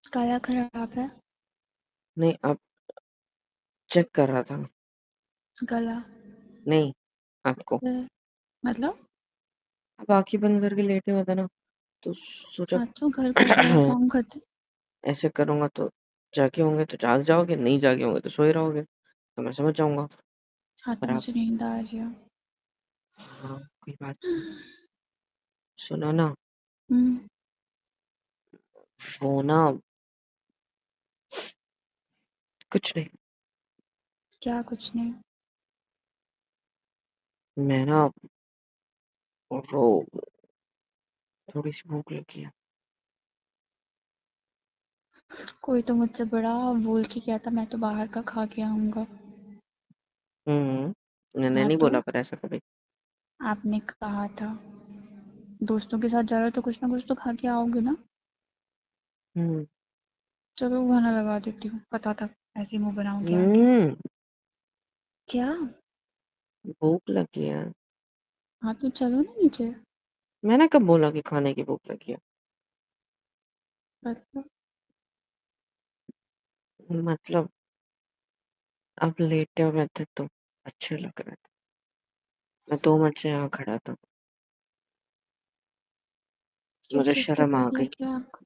गला खराब है। नहीं, अब चेक कर रहा था। गला नहीं, आपको। मतलब अब आंखें बंद करके लेटे होता ना, तो सोचा हाँ तो घर पे दवा काम करते। ऐसे करूंगा तो जागे होंगे तो जाग जाओगे, नहीं जागे होंगे तो सोए रहोगे, तो मैं समझ जाऊंगा। हाँ तो पर आप, मुझे नींद आ रही है। हाँ, कोई बात नहीं। सुनो ना, हम्म। वो ना, कुछ नहीं। क्या कुछ नहीं? मैं ना, वो, थोड़ी सी भूख लगी है। कोई तो मुझसे बड़ा बोल के गया था मैं तो बाहर का खा के आऊंगा। मैंने हाँ नहीं तो बोला पर ऐसा कभी। आपने कहा था दोस्तों के साथ जा रहे हो तो कुछ ना कुछ तो खा के आओगे ना। हम्म। चलो खाना लगा देती हूँ, पता था ऐसे मुंह बनाओगे आके। हम्म। क्या? भूख लगी है। हाँ तो चलो ना नीचे। मैंने कब बोला कि खाने की भूख लगी है? मतलब मतलब आप लेटे हुए थे तो अच्छे लग रहे थे। मैं 2 मिनट से यहाँ खड़ा था, क्या मुझे चीज शर्म आ तकलीफ है गई। क्या आपको?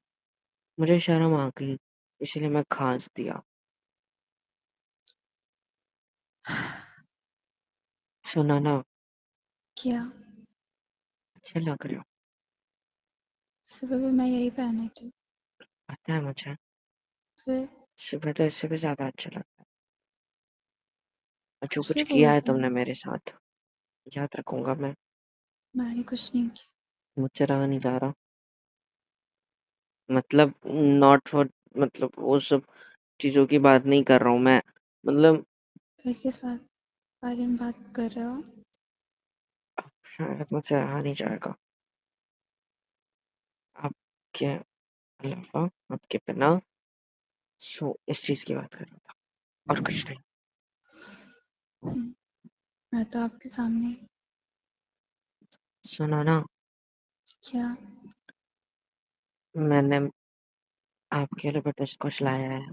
मुझे शर्म आ गई, इसलिए मैं खांस दिया। सुना ना, क्या? अच्छे लग रहे हो। सुबह भी मैं यही पहनी थी। पता है मुझे, फिर सुबह तो इससे भी ज्यादा अच्छा लगता है। और जो कुछ फिर किया है बोलते तुमने हैं मेरे साथ, याद रखूंगा मैं। मैंने कुछ नहीं किया। मुझसे रहा नहीं जा रहा। मतलब नॉट फॉर, मतलब वो सब चीजों की बात नहीं कर रहा हूँ मैं। मतलब फिर किस बारे में बात कर रहे हो? शायद मुझसे रहा नहीं जाएगा आपके अलावा, आपके बिना। सो इस चीज की बात कर रहा था, और कुछ नहीं। मैं तो आपके सामने। सुनो ना, क्या? मैंने आपके लिए बटरस्कॉच लाया है,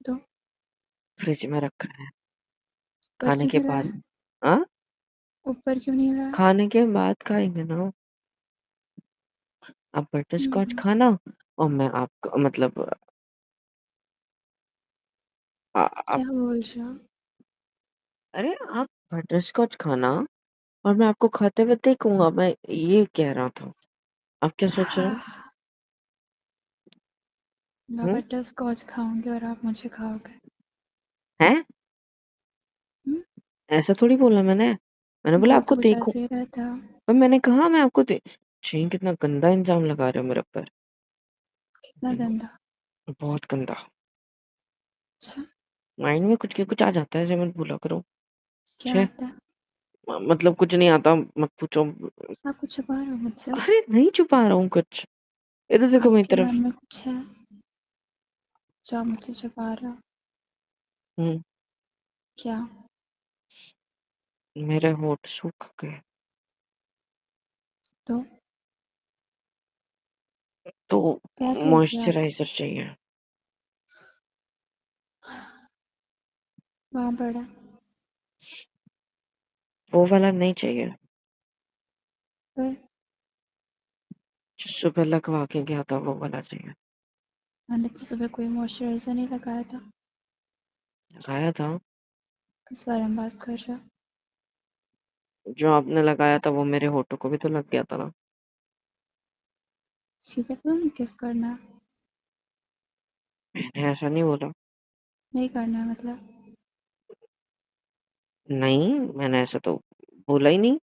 तो फ्रिज में रखा है। ऊपर खाने क्यों के नहीं लाया? बाद, हाँ, ऊपर क्यों नहीं लाया? खाने के बाद खाएंगे ना। आप बटरस्कॉच हम्म, खाना, और मैं आपको मतलब आप, क्या बोल रहे हो? अरे आप बटरस्कॉच खाना और मैं आपको खाते हुए देखूंगा, मैं ये कह रहा था। आप क्या सोच रहे हो? मैं हम्म। बटर स्कॉच खाऊंगी और आप मुझे खाओगे। हैं? हम्म, ऐसा थोड़ी बोला मैंने। मैंने बोला बोल आपको तो कुछ देखूं। ऐसे ही रहा था। पर मैंने कहा मैं आपको छी, कितना गंदा इंजाम लगा रहे हो मेरे ऊपर। इतना गंदा? बहुत गंदा। अच्छा। माइंड में कुछ के कुछ आ जाता है, जब मत बोला करो। क्या छे, आता है? मतलब कुछ नहीं आता, मत पूछो। आप कुछ छुपा रहे हो मुझसे? अरे नहीं छुपा रहा हूँ कुछ। इधर देखो मेरी आपके मन तरफ। में कुछ है जो आप मुझसे छुपा रहे हो? हम्म। क्या? मेरे होठ सूख गए, तो तो क्या चाहिए आपको? मॉइस्चराइजर चाहिए। वहां पड़ा। वो वाला नहीं चाहिए फिर जो सुबह लगवा के गया था, वो वाला चाहिए। मैंने तो सुबह कोई मॉइस्चराइजर नहीं लगाया था। लगाया था। किस बारे में बात कर रहे हो? जो आपने लगाया था वो मेरे होठों को भी तो लग गया था ना। सीधे क्यों नहीं किस करना है? मैंने ऐसा नहीं बोला। नहीं करना है मतलब? नहीं, मैंने ऐसा तो बोला ही नहीं।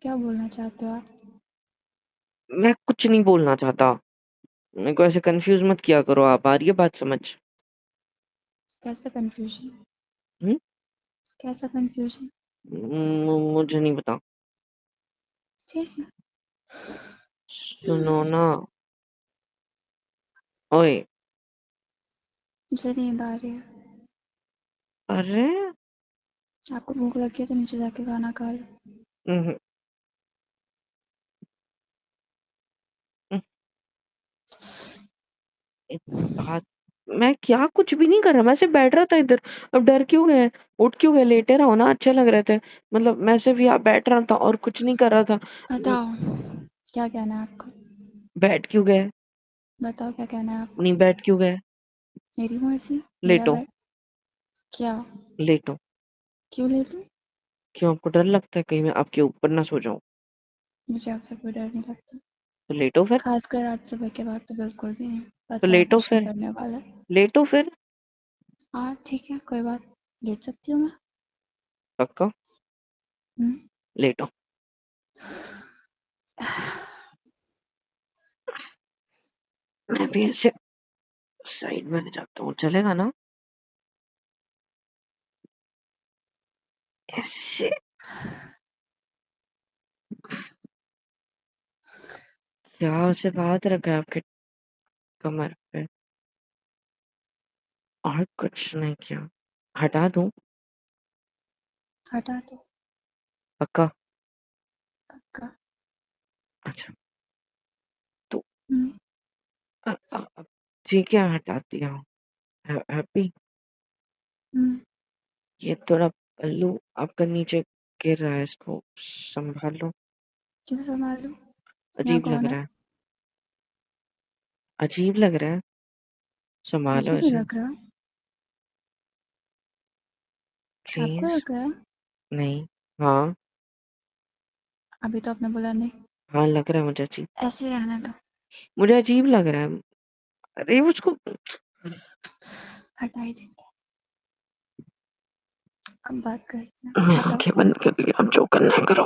क्या बोलना चाहते हो आप? मैं कुछ नहीं बोलना चाहता। मेरे को ऐसे कंफ्यूज मत किया करो आप, आ रही है बात समझ? कैसा कंफ्यूजन? हम्म? कैसा कंफ्यूजन? मुझे नहीं पता। ठीक है। सुनो ना, ओए। मुझे नींद आ रही है। अरे, आपको भूख लगी है तो नीचे जाके खाना खा लो। हम्म, हाथ मैं क्या कुछ भी नहीं कर रहा, मैं सिर्फ बैठ रहा था इधर। अब डर क्यों गए? उठ क्यों गए? लेटे रहो ना, अच्छे लग रहे थे। मतलब मैं सिर्फ यहाँ बैठ रहा था और कुछ नहीं कर रहा था। बताओ क्या कहना है आपको? बैठ क्यों गए? बताओ क्या कहना है आपको? नहीं, बैठ क्यों गए? मेरी मर्जी, मेरा लेटो। बेड। क्या? लेटो। क्यों ले लूं? क्यों, आपको डर लगता है कहीं मैं आपके ऊपर ना सो जाऊं? मुझे आपसे कोई डर नहीं लगता। तो लेटो फिर। खासकर आज सुबह के बाद तो बिल्कुल भी नहीं। तो पता है लेटो कुछ नहीं फिर। करने वाला। लेटो फिर। हाँ ठीक है, कोई बात। लेट सकती हूँ मैं। पक्का? हम्म। लेटो। मैं भी ऐसे साइड में जाता हूँ, चलेगा ना? ऐसे। क्या से बात रखा है आपके कमर पे? और कुछ नहीं किया। हटा दूं? हटा दो। पक्का? पक्का। अच्छा। तो हम्म। अब ये क्या हटा दिया? हैप्पी? हम्म। ये थोड़ा पल्लू आपका नीचे गिर रहा है, इसको संभाल लो। क्यों संभालूं? यहाँ अजीब लग कौन है? रहा है। अजीब लग रहा है, संभालो मुझे नहीं इसे। लग रहा। आपको प्लीज। लग रहा है? नहीं। हाँ। अभी तो आपने बोला नहीं। हाँ, लग रहा है मुझे अजीब। ऐसे रहने दो। मुझे अजीब लग रहा है। अरे उसको। हटा ही देंगे। अब बात करते हैं। बताओ। आंखें बंद कर लिया, अब जो करना है करो।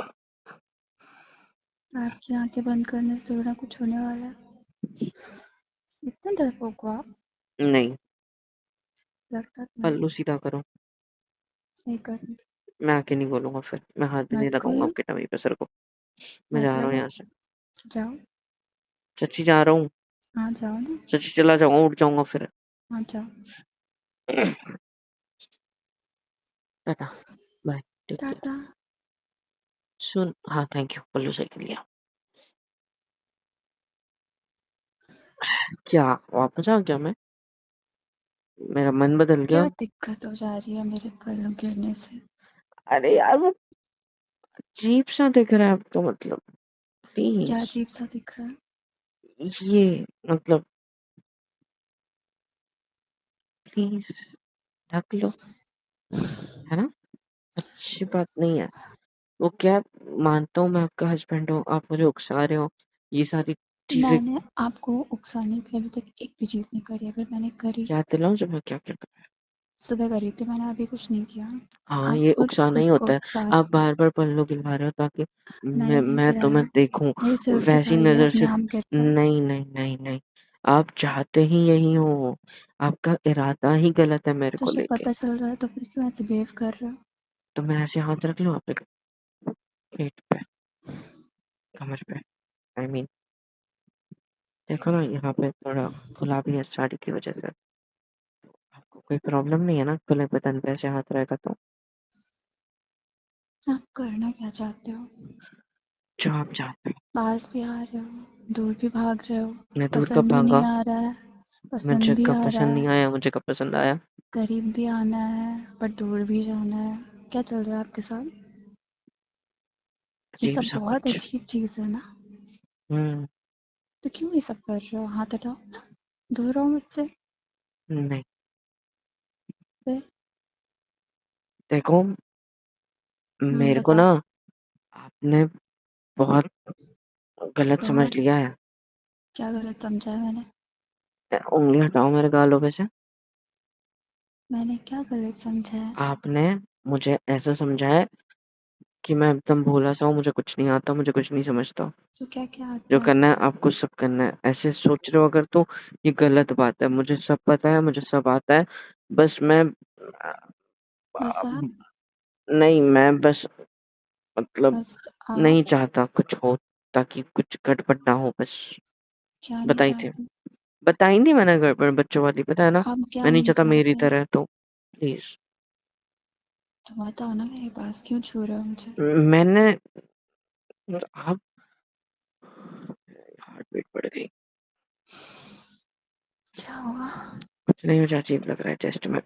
आपकी आंखें बंद करने से थोड़ा कुछ होने वाला है। इतने डरपोक हो आप? नहीं। लगता तो है। पल्लू सीधा करो। नहीं करूंगी। मैं आके नहीं बोलूंगा, फिर मैं हाथ भी नहीं मत लगाऊंगा खोलो। आपके टमी पे, सर को। मैं मत जा रहा हूँ लगाओ। यहाँ से। जाओ। सच्ची जा रहा हूँ। हाँ जाओ ना। सच्ची चला जाऊंगा, उठ जाऊंगा फिर। हाँ जाओ। टाटा। बाय। Take care. टाटा। सुन, हाँ, थैंक यू, पल्लू सही कर लिया। क्या वापस आ गया मैं? मेरा मन बदल क्या गया? दिक्कत हो जा रही है मेरे पल्लू गिरने से? अरे यार, वो अजीब सा दिख रहा है आपका, मतलब। क्या प्लीज। अजीब सा दिख रहा है? ये मतलब, प्लीज ढक लो। है ना? अच्छी बात नहीं है। वो क्या, मानता हूँ मैं आपका हस्बैंड हूँ, आप मुझे उकसा रहे हो, ये सारी चीजें। मैंने आपको उकसाने के लिए अभी तक एक भी चीज़ नहीं करी। अगर मैंने करी, याद दिलाऊं जब मैं क्या क्या कर रहा? सुबह करी थी मैंने, अभी कुछ नहीं किया। हाँ, आप ये खुद उकसाना ही खुद को होता है। उकसा आप रहे हो। बार बार पल्लू गिलवा रहे हो ताकि मैंने मैं नहीं मैं तुम्हें गिराया। देखूं मेरी सिल्क वैसी गिराई है नजर अपने से। आम गिर कर। नहीं, नहीं, नहीं, नहीं। आप चाहते ही यही हो। आपका इरादा ही गलत है मेरे तो को जब लेके। पता चल रहा है तो फिर क्यों ऐसे बिहेव कर रहे हो? तो मैं ऐसे हाथ रख लूं आपके पेट पे, कमर पे, आई मीन। देखो ना, यहाँ पे थोड़ा खुला भी है साड़ी की वजह से। आपको कोई प्रॉब्लम नहीं है ना, खुले बदन पे ऐसे हाथ रहेगा तो? आप करना क्या चाहते हो? जो आप चाहते हो। पास भी आ रहे हो, दूर भी भाग रहे हो। मैं दूर कब पसंद भी नहीं भागा? आ रहा है, मुझे पसंद भी कब आ रहा पसंद नहीं है। आया? मुझे कब पसंद आया? करीब भी आना है पर दूर भी जाना है। क्या चल रहा है आपके साथ? ये अजीब सब सा बहुत कुछ। अजीब चीज़ है ना। हम्म। तो क्यों ये सब कर रहे हो? हाथ हटाओ। दूर रहो मुझसे। नहीं। फिर देखो, मेरे को बताओ। ना आपने बहुत गलत समझ बहुत। लिया है। क्या गलत समझा है मैंने? उंगली हटाओ मेरे गालों पे से। मैंने क्या गलत समझा है? आपने मुझे ऐसा समझा है कि मैं एकदम भोला सा हूँ, मुझे कुछ नहीं आता, मुझे कुछ नहीं समझता। तो क्या क्या आता जो है? करना है आपको सब करना है, ऐसे सोच रहे हो अगर तो ये गलत बात है। मुझे सब पता है, मुझे सब आता है। बस मैं बस आप। नहीं, मैं बस मतलब बस आप। नहीं चाहता कुछ हो, ताकि कुछ गड़बड़ ना हो बस। क्या नहीं बताई थी। चाहती? बताई नहीं मैंने, गड़बड़ बच्चों वाली, पता है ना? आप क्या मैं नहीं नहीं चाहता मेरी चाहते? तरह, तो प्लीज। तो बताओ ना, मेरे पास क्यों छू रहे हो मुझे? मैंने आप हार्ट बीट बढ़ गई। क्या हुआ? कुछ नहीं, मुझे अजीब लग रहा है चेस्ट में।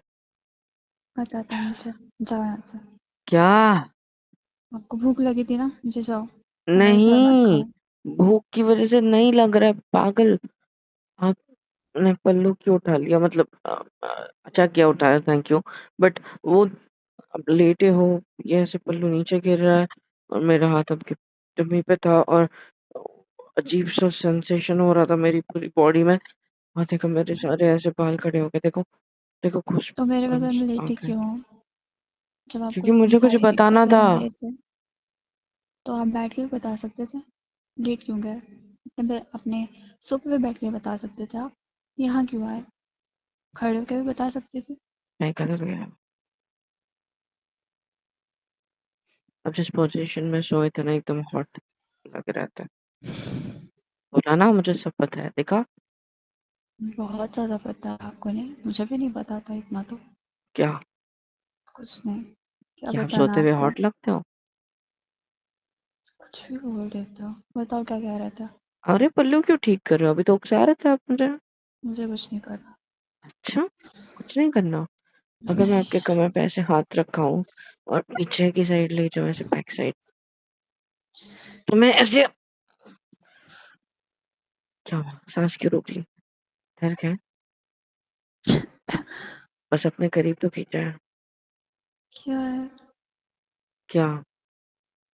बताता मुझे। जाओ यहाँ से। क्या? आपको भूख लगी थी ना, नीचे जाओ। हमारे घर मत नहीं, खाओ। भूख की वजह से नहीं लग रहा है पागल। आपने पल्लू क्यों उठा लिया, मतलब अच्छा किया उठाया, थैंक यू। बट वो अब लेटे हो, ये ऐसे पल्लू नीचे गिर रहा है और मेरा हाथ आपके टमी पे था और अजीब सा सेंसेशन हो रहा था मेरी पूरी बॉडी में। हाँ देखो मेरे सारे ऐसे बाल खड़े हो गए, देखो देखो खुश तो मेरे बगल में लेटे आंखें। क्यों हो? जब आपको क्योंकि मुझे कुछ सारी बताना दिक्कतें था। आ रही थी तो आप बैठ के भी बता सकते थे। लेट क्यों गए? अपने सोफे पे बैठ के बता सकते थे आप। यहाँ क्यों आए? खड़े होकर भी बता सकते थे। मैं कलर गया। अब जिस पोजीशन में सोए थे ना, एकदम हॉट लग रहा था। बोला ना, मुझे सब पता है, देखा। बहुत ज़्यादा पता है आपको। नहीं, मुझे भी नहीं पता था इतना तो। क्या? कुछ नहीं। क्या क्या आप बताना सोते हुए आपको? हॉट लगते हो? कुछ भी बोल देते हो। बताओ क्या कह रहे थे? अरे पल्लू क्यों ठीक कर रहे हो, अभी तो उकसा रहे थे आप मुझे। मुझे कुछ नहीं करना। अच्छा, कुछ नहीं करना। अगर मैं आपके कमर पे ऐसे हाथ रखा हूँ और पीछे की साइड ले जाऊँ, ऐसे बैक साइड, तो मैं ऐसे, क्या हुआ, सांस क्यों रोक ली? डर गए? बस अपने करीब तो खींचा है। क्या है? क्या?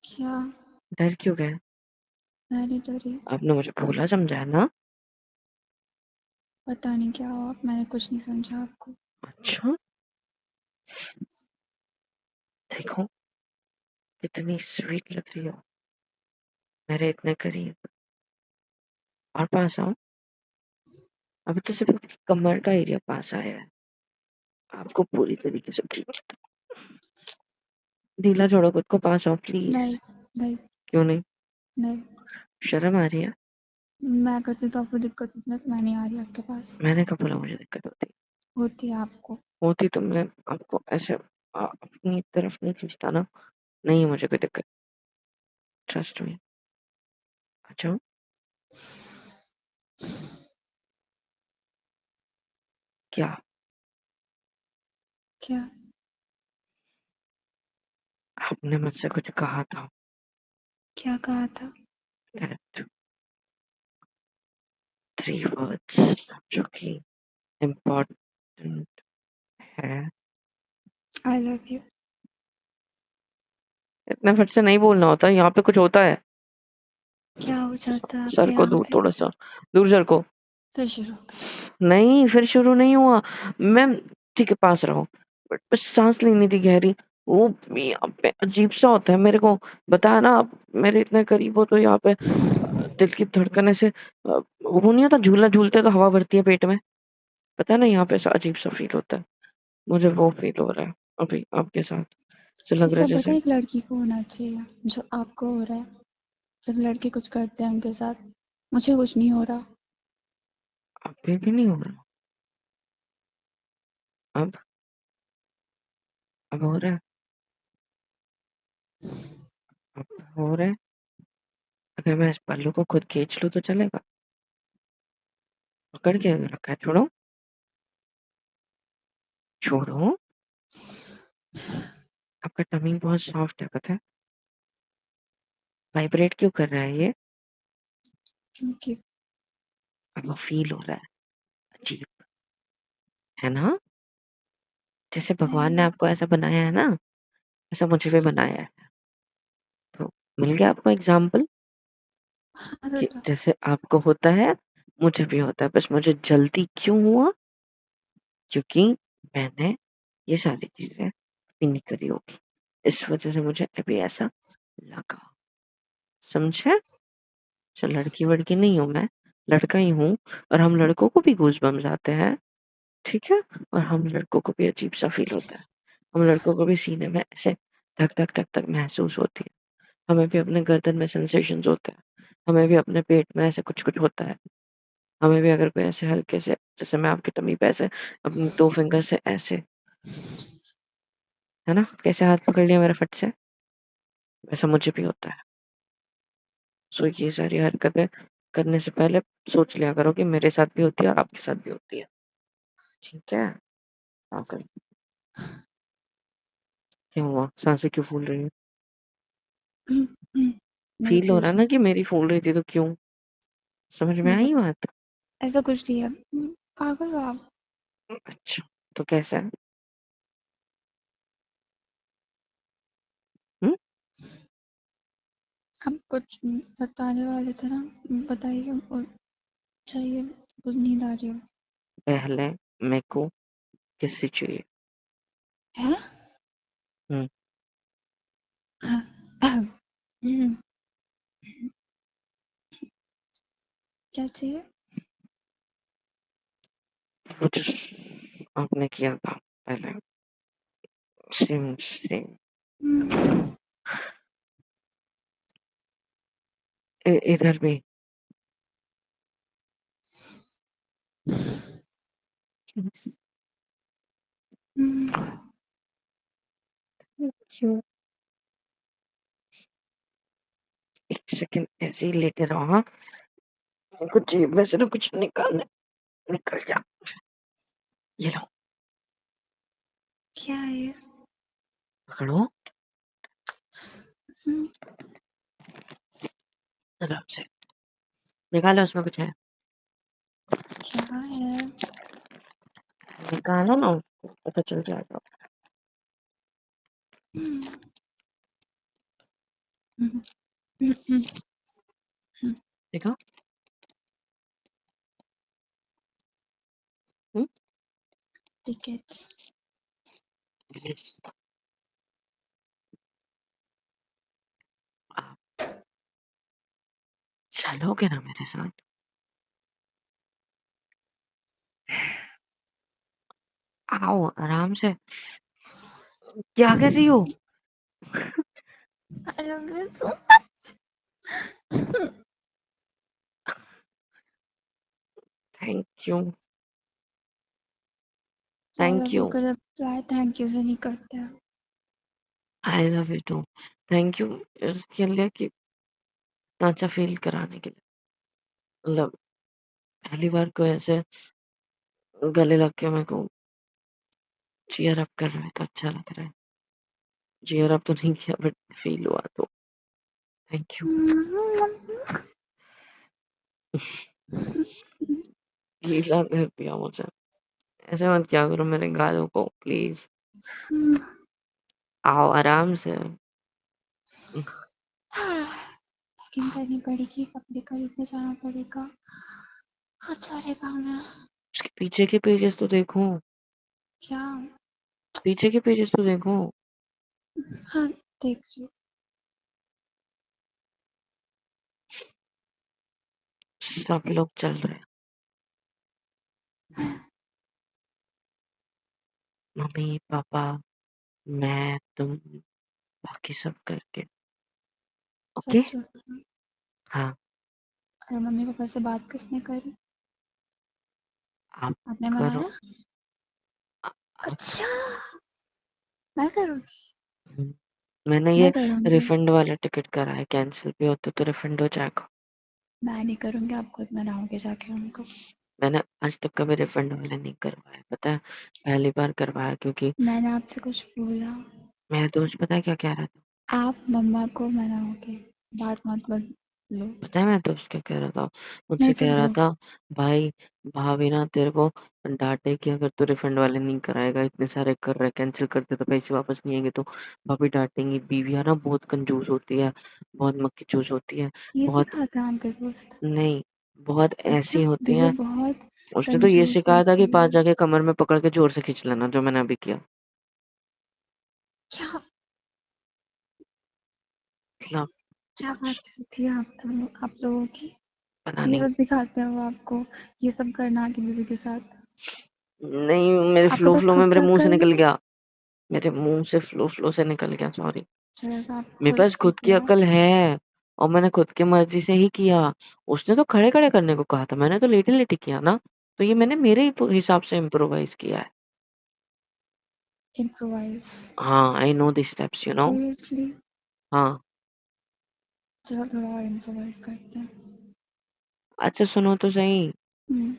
क्या? डर क्यों गए? मैं नहीं डरी। आपने मुझे भोला समझा है ना? पता नहीं क्या हुआ, मैंने कुछ नहीं समझा आपको। अच्छा, देखो कितनी स्वीट लग रही हो मेरे इतने करीब। और पास आओ। अभी तो सिर्फ आपकी कमर का एरिया पास आया है, आपको पूरी तरीके से खींचता हूं। ढीला छोड़ो खुद को, पास आओ प्लीज। नहीं। नहीं। क्यों नहीं? नहीं। शर्म आ रही है? मैं करती तो आपको दिक्कत होती ना, तो मैं नहीं आ रही आपके पास। मैंने कब बोला मुझे दिक्कत होती? होती है आपको। होती तो मैं आपको ऐसे अपनी तरफ नहीं खींचता ना। नहीं है मुझे कोई दिक्कत, ट्रस्ट मी। अच्छा, क्या? क्या? आपने मुझसे कुछ कहा था, क्या कहा था? that 3 words जो कि इम्पोर्टेंट है। आई लव यू। इतने फट से नहीं बोलना होता, यहाँ पे कुछ होता है। क्या हो जाता है आपके सर को यहाँ दूर, पे? थोड़ा सा दूर सर को। फिर शुरू। नहीं, फिर शुरू नहीं हुआ। मैं, ठीक है पास रहो, बट बस सांस लेनी थी गहरी। वो यहाँ पे अजीब सा होता है मेरे को। बताया ना, आप मेरे इतने करीब हो तो यहाँ पे दिल की धड़कन ऐसे वो नहीं होता, झूला झूलते तो हवा भरती है पेट में। पता है ना, यहाँ पे ऐसा अजीब सा फील होता है। मुझे वो फील हो रहा है अभी आपके साथ। ऐसे ये लग रहा है सब पता जैसे है एक लड़की को होना चाहिए, जो आपको हो रहा है। जब लड़के कुछ करते हैं उनके साथ। मुझे कुछ नहीं हो रहा। अभी भी नहीं हो रहा। अब अब हो रहा है। अब हो रहा है। अगर मैं इस पल्लू को खुद खींच लूँ तो चलेगा? पकड़ के रखा है, छोड़ो, छोड़ो। आपका टमी बहुत सॉफ्ट है, पता है? वाइब्रेट क्यों कर रहा है ये? क्योंकि अब वो फील हो रहा है अजीब, है ना? जैसे भगवान ने नहीं। आपको ऐसा बनाया है ना, ऐसा मुझे भी बनाया है। तो मिल गया आपको एग्जाम्पल कि आदत है। जैसे आपको होता है मुझे भी होता है, बस मुझे जल्दी क्यों हुआ? क्योंकि मैंने ये सारी चीजें कभी नहीं करी होगी, इस वजह से मुझे अभी ऐसा लगा, समझे? जो लड़की वड़की नहीं हूँ मैं, लड़का ही हूँ। और हम लड़कों को भी गूज बम्स आते हैं, ठीक है? और हम लड़कों को भी अजीब सा फील होता है। हम लड़कों को भी सीने में ऐसे धक धक धक धक महसूस होती है। हमें भी अपने गर्दन में सेंसेशंस होते हैं। हमें भी अपने पेट में ऐसे कुछ कुछ होता है। हमें भी अगर कोई ऐसे हल्के से, जैसे मैं आपकी टमी पे ऐसे अपने 2 फिंगर से ऐसे, है ना, कैसे हाथ पकड़ लिया मेरा फट से, वैसा मुझे भी होता है। सो ये सारी हरकतें करने से पहले सोच लिया करो कि मेरे साथ भी होती है और आपके साथ भी होती है, ठीक है? पागल। क्या हुआ? सांसें क्यों फूल रही है? नहीं फील हो रहा कुछ है ना कि मेरी फूल रही थी तो क्यों? समझ में ऐसा आई बात? ऐसा कुछ नहीं है। पागल हो आप। अच्छा, तो कैसा है? हुँ? आप कुछ बताने वाले थे ना, बताइए। और चाहिए, कुछ नींद आ रही हो? पहले मेरे को किससे चाहिए? है? हुँ, हम्म, क्या चाहिए? वो जो आपने किया था पहले, सेम सेम हम्म, इधर भी। क्यों? एक सेकंड ऐसे ही लेटे रहो, हाँ? मेरे को जेब में से ना कुछ निकालना है, निकल जा। ये लो, क्या है ये? पकड़ो हम्म, आराम से। निकालो, उसमें कुछ है? क्या है? निकालो ना, पता चल जाएगा। हम्म, हम्म, हम्म, हम्म, हम्म, देखो। हुँ? टिकट। यस। आप चलोगे ना मेरे साथ? आओ आराम से। क्या कर रही हो? I love you so thank you, I thank love you you. का रिप्लाई थैंक यू से नहीं करते हैं। I love you too. Thank you इसके लिए कि इतना अच्छा फ़ील कराने के लिए। मतलब पहली बार कोई ऐसे गले लग के मेरे को चीयर अप कर रहा है तो अच्छा लग रहा है। चीयर अप तो नहीं किया बट फ़ील हुआ तो थैंक यू। गीला कर दिया मुझे। ऐसे मत किया करो मेरे गालों को प्लीज़। आओ आराम से। पैकिंग करनी पड़ेगी, कपड़े खरीदने जाना पड़ेगा, बहुत सारे काम है। उसके पीछे के पेजेस तो देखो। क्या? पीछे के पेजेस तो देखो। हाँ, देख रही हूँ। सब लोग चल रहे हैं। मम्मी, पापा, मैं, तुम, बाकी सब करके। ओके? सच है। हाँ, और मम्मी पापा से बात किसने करी? आप आपने करो। मनाया? आप अच्छा, मैं करूँगी। हुँ। मैंने मैं ये करूँगी। रिफंड वाला टिकट करा है, कैंसल भी होता तो रिफंड हो जाएगा। मैं नहीं करूँगी, आप खुद मनाओगे जाके उनको। मैंने आज तक कभी रिफंड वाला नहीं करवाया, पता है? पहली बार करवाया क्योंकि मैंने आपसे कुछ बोला? मेरा दोस्त पता है क्या कह रहा था? आप मम्मा को मनाओगे, बात मत बदलो। पता है मेरा दोस्त क्या कह रहा था? नहीं मुझसे कह रहा बदलो। था, भाई भाभी ना तेरे को डाँटेगी अगर तू रिफंड वाले नहीं कराएगा, इतने सारे कर रहा है, कैंसल करते तो पैसे वापस नहीं आएँगे तो भाभी डाँटेंगी। बीवियाँ ना बहुत कंजूस होती है, बहुत मक्खी-चूस होती है, ये बहुत सिखाता है आपके दोस्त? नहीं, बहुत अच्छा, ऐसी होती बीवी हैं। बहुत उसने तो ये कंजूस सिखाया था कि होती पास है? जाके कमर में पकड़ के ज़ोर से खींच लेना, जो मैंने अभी किया। क्या? मतलब क्या कुछ बात होती है आप लोगों की? पता ये नहीं। सब सिखाते हैं वो आपको? ये सब करना आपकी बीवी के साथ? नहीं, मेरे आपके पास फ्लो-फ्लो में खुद मेरे का मुँह से अक्ल निकल नहीं है? गया। मेरे मुँह से फ्लो-फ्लो से निकल गया, सॉरी। जब आप मेरे खुद पास से खुद की किया? अकल है और मैंने खुद की मर्ज़ी से ही किया। उसने तो खड़े-खड़े करने को कहा था, मैंने तो लेटे-लेटे किया ना। तो ये मैंने मेरे ही हिसाब से इम्प्रोवाइज़ किया है। इम्प्रोवाइज? हाँ, I know the steps you know. Seriously? हाँ, चलो थोड़ा और इम्प्रोवाइज करते हैं। अच्छा सुनो तो सही। हम्म,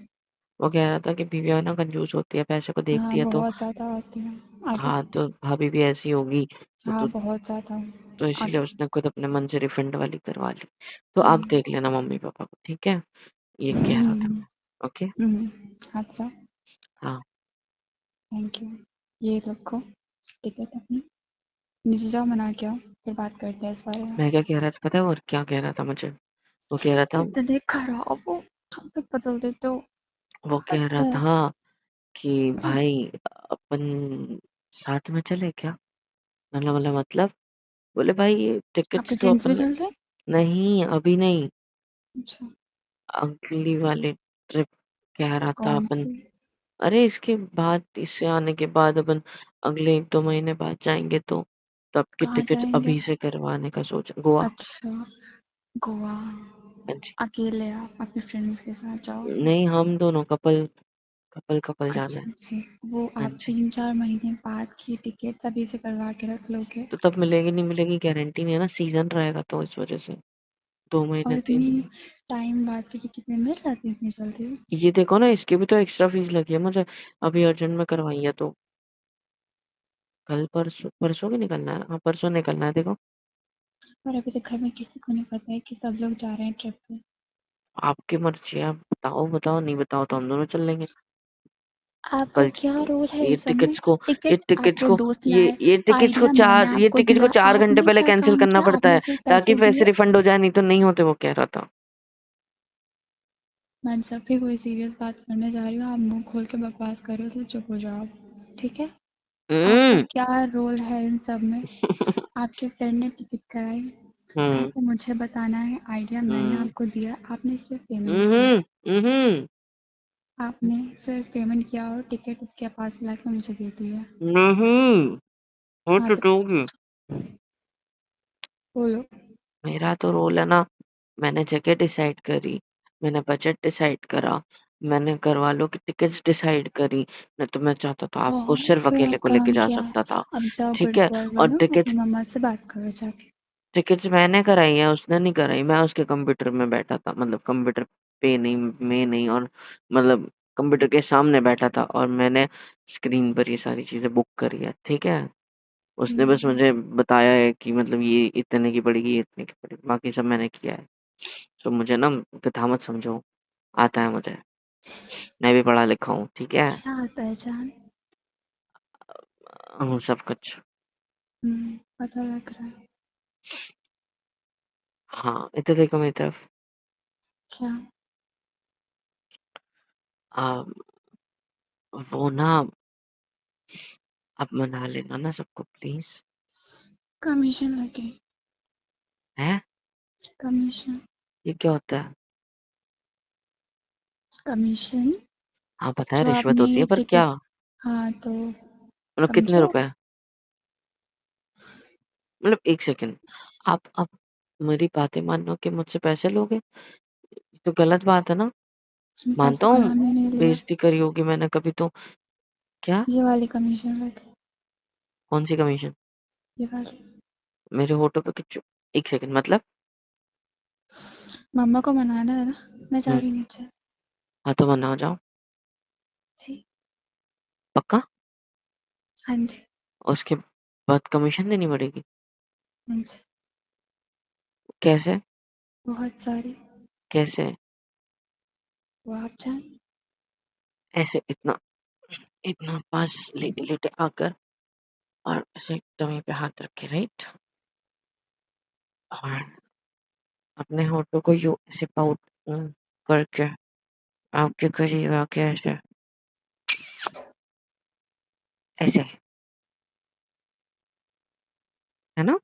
वो कह रहा था कि बीवियां ना कंजूस होती है, पैसे को देखती हाँ है तो। बहुत ज्यादा होती है। आगे। हाँ तो भाभी भी ऐसी होगी। हाँ तो बहुत ज्यादा। तो इसीलिए आगे। उसने खुद अपने मन से रिफंड वाली करवा ली। तो आप हम्म। देख लेना मम्मी पापा को, ठीक है? ये कह रहा था। हम्म। ओके। अच्छा। हाँ। Thank you. ये रखो टिकट अपनी, नीचे जाओ मना के आओ, फिर बात करते हैं इस बारे में। मैं क्या कह रहा था पता है? और क्या कह रहा था मुझे? वो कह रहा था इतने खराब हो, हम तक बदल देते हो। वो कह हद रहा है। था कि हद। भाई अपन साथ में चले क्या? मतलब बोले भाई ये आपके टिकट्स तो फ्रेंड्स भी अपन। चल रहे हैं? नहीं अभी नहीं, अच्छा। अगली वाली ट्रिप कह रहा था कौन अपन। सी? अरे इसके बाद, इससे आने के बाद अपन अगले 1-2 महीने बाद जाएंगे तो तब की कहाँ टिकट्स जाएंगे? अभी से करवाने का सोच, गोवा। अच्छा। गोवा। हाँ जी। अकेले आप अपने फ्रेंड्स के साथ जाओगे? नहीं हम दोनों कपल कपल कपल जाना है। अच्छा जी, वो हाँ आप जी। 3-4 महीने बाद की टिकट अभी से करवा के रख लोगे? तो तब मिलेगी नहीं मिलेगी गारंटी नहीं है ना, सीजन रहेगा तो इस वजह से। दो और महीने तीन इतनी महीने टाइम बाद की टिकट में मिल जाती है इतनी जल्दी? ये देखो ना, इसकी भी तो एक्स्ट्रा फीस लगी है मुझे। अभी अर्जेंट में करवाई है तो कल परसों परसों भी निकलना है। हाँ परसों निकलना है देखो। और अभी तक घर में किसी को नहीं पता है कि सब लोग जा रहे हैं ट्रिप पे। आपकी मर्जी है, आप बताओ बताओ, नहीं बताओ तो हम दोनों चल लेंगे आपका कल। क्या रोल है ये इन सब में? टिकट्स को ये टिकट टिकट्स आपके को दोस्त लाए, ये टिकट्स को आइडिया मैंने चार ये आपको टिकट को दिया, 4 घंटे आपने पहले क्या कैंसिल काम करना किया? पड़ता आपने है सिर्फ ताकि पैसे पैसे दिए। रिफंड हो जाए, नहीं तो नहीं होते, वो कह रहा था। मैं जब भी कोई सीरियस बात करने जा रही हूँ आप मुंह खोल के बकवास कर रहे हो, तो चुप हो जाओ आप, ठीक है? आपका हम्म। क्या रोल है इन सब में? आपके फ्रेंड ने टिकट कराई, हम्म। आपको मुझे बताना है, आइडिया मैंने हम्म। आपको दिया, आपने सिर्फ पेमेंट किया। हम्म। हम्म। आपने सिर्फ पेमेंट किया और टिकट उसके पास ला के मुझे दे दी है। नहीं हो हाँ तो तो दोगी। बोलो। मेरा तो रोल है ना, मैंने जगह डिसाइड करी, मैंने बजट डिसाइड करा, मैंने घर वालों की टिकट्स डिसाइड करी। नहीं तो मैं चाहता था आपको ओह, सिर्फ फिर अकेले आप को लेके काम जा किया है। सकता था। अब जाओ ठीक गुड है। बॉय और बनो, अपनी मम्मा से बात करो जाके। टिकट्स मैंने कराई है, उसने नहीं कराई। मैं उसके कंप्यूटर में बैठा था, मतलब कंप्यूटर पे नहीं, में नहीं, और मतलब कंप्यूटर के सामने बैठा था और मैंने स्क्रीन पर ये सारी चीजें बुक करी है, ठीक है? उसने बस हम्म। मुझे बताया है कि मतलब ये इतने की पड़ेगी, ये इतने की पड़ेगी, बाकी सब मैंने किया है। तो मुझे ना गधा मत समझो, आता है मुझे, मैं भी पढ़ा लिखा हूँ, ठीक है? क्या आता है जान? हूँ सब कुछ। पता लग रहा है। हाँ इधर देखो मेरी तरफ। क्या? आ, वो ना, आप मना लेना ना सबको प्लीज। कमीशन लगे। है? कमीशन। ये क्या होता है? कमीशन। हाँ पता है जो रिश्वत आपने होती है, पर क्या? टिकट, हाँ तो मतलब कितने समझो। रुपए? मतलब एक सेकंड, आप मेरी बातें मानो कि मुझसे पैसे लोगे? ये तो गलत बात है ना। मानता पैसे का हूँ नाम ही नहीं लिया। बेइज्जती करी होगी मैंने कभी तो। क्या? ये वाली कमीशन लगे। कौन सी कमीशन? ये वाली। मेरे होठों पे कुछ? एक सेकंड मतलब। मम्मा को मनाना है ना, मैं जा हम्म। रही नीचे। हाँ तो मना जाओ। जी। पक्का? हाँ जी। उसके बाद कमीशन देनी पड़ेगी? हाँ जी। कैसे? बहुत सारी। कैसे? वो आप जान। ऐसे इतना इतना पास लेटे लेटे आकर और ऐसे टमी पे हाथ रखे, राइट? और अपने होठों को यूं ऐसे पाउट करके आपके करीब आके ऐसे, ऐसे, है ना?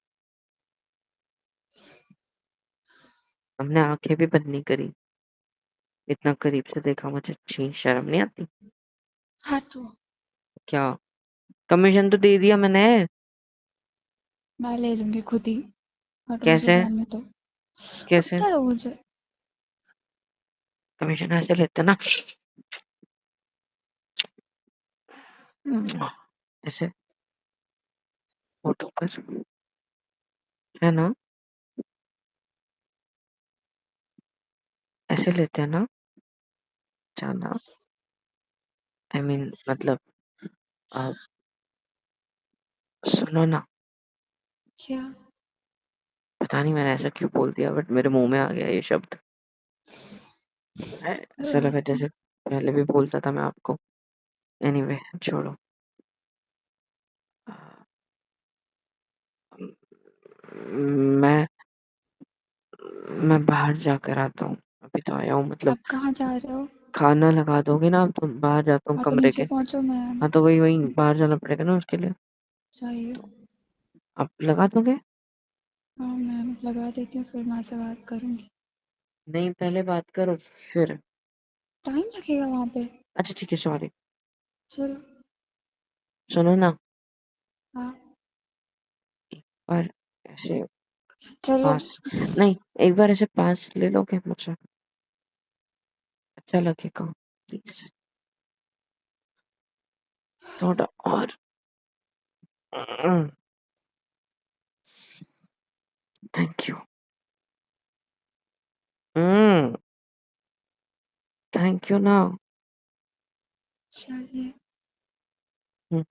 हमने आंखें भी बंद नहीं करी, इतना करीब से देखा मुझे, अच्छी शर्म नहीं आती? हाँ तो क्या? कमीशन तो दे दिया मैंने। मैं ले लूंगी खुद ही, और मुझे कैसे? जाने दो। कैसे? पता है मुझे। कमीशन ऐसे लेते ना, ऐसे होठों पर, है ना? ऐसे लेते हैं ना जाना, आई मीन मतलब आप सुनो ना, क्या? पता नहीं मैंने ऐसा क्यों बोल दिया बट मेरे मुंह में आ गया ये शब्द। ऐसा लगा जैसे पहले भी बोलता था मैं आपको। एनीवे छोड़ो। मैं मैं बाहर जाकर आता हूँ, अभी तो आया हूँ, मतलब आप कहाँ जा रहे हो? खाना लगा दोगे ना आप तो बाहर जाता हूँ हाँ तो कमरे नीचे के। पहुंचो, मैं हाँ तो वही बाहर जाना पड़ेगा ना उसके लिए। चाहिए। तो आप लगा दोगे? हाँ मैं लगा देती हूँ, फिर माँ से बात करूँगी। नहीं पहले बात करो फिर। टाइम लगेगा वहाँ पे। अच्छा ठीक है सॉरी। चलो। सुनो ना, हाँ पर ऐसे चलो। पास, नहीं एक बार ऐसे पास ले लोगे मुझे, अच्छा लगेगा प्लीज, थोड़ा और। Thank you. Hmm thank you ना। चलिए। हम्म,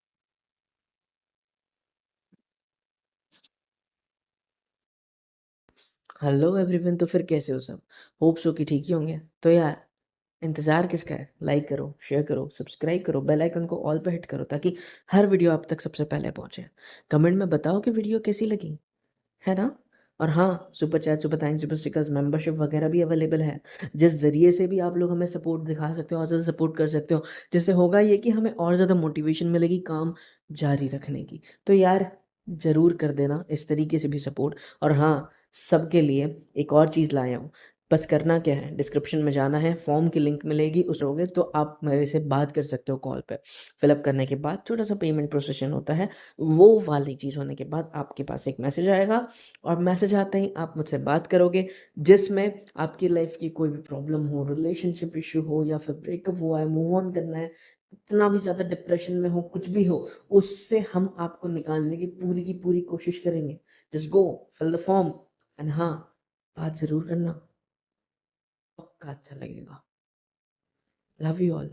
हेलो एवरीवन, तो फिर कैसे हो सब? होप सो कि ठीक ही होंगे। तो यार इंतज़ार किसका है? लाइक करो, शेयर करो, सब्सक्राइब करो, बेल आइकन को ऑल पे हिट करो ताकि हर वीडियो आप तक सबसे पहले पहुंचे। कमेंट में बताओ कि वीडियो कैसी लगी, है ना? और हाँ, super chat, super thanks, super stickers, membership वगैरह भी अवेलेबल है, जिस ज़रिए से भी आप लोग हमें सपोर्ट दिखा सकते हो और ज़्यादा सपोर्ट कर सकते हो, जिससे होगा ये कि हमें और ज़्यादा मोटिवेशन मिलेगी काम जारी रखने की। तो यार ज़रूर कर देना इस तरीके से भी सपोर्ट। और हाँ, सबके लिए एक और चीज़ लाया हूँ। बस करना क्या है, डिस्क्रिप्शन में जाना है, फॉर्म की लिंक मिलेगी, उस होगे तो आप मेरे से बात कर सकते हो कॉल पे। फिलअप करने के बाद छोटा सा पेमेंट प्रोसेशन होता है, वो वाली चीज़ होने के बाद आपके पास एक मैसेज आएगा और मैसेज आते ही आप मुझसे बात करोगे, जिसमें आपकी लाइफ की कोई भी प्रॉब्लम हो, रिलेशनशिप इशू हो या फिर ब्रेकअप हुआ है, मूव ऑन करना है, इतना भी ज़्यादा डिप्रेशन में हो, कुछ भी हो, उससे हम आपको निकालने की पूरी कोशिश करेंगे। Just go, fill the form and हाँ, बात ज़रूर करना, पक्का अच्छा लगेगा। Love you all.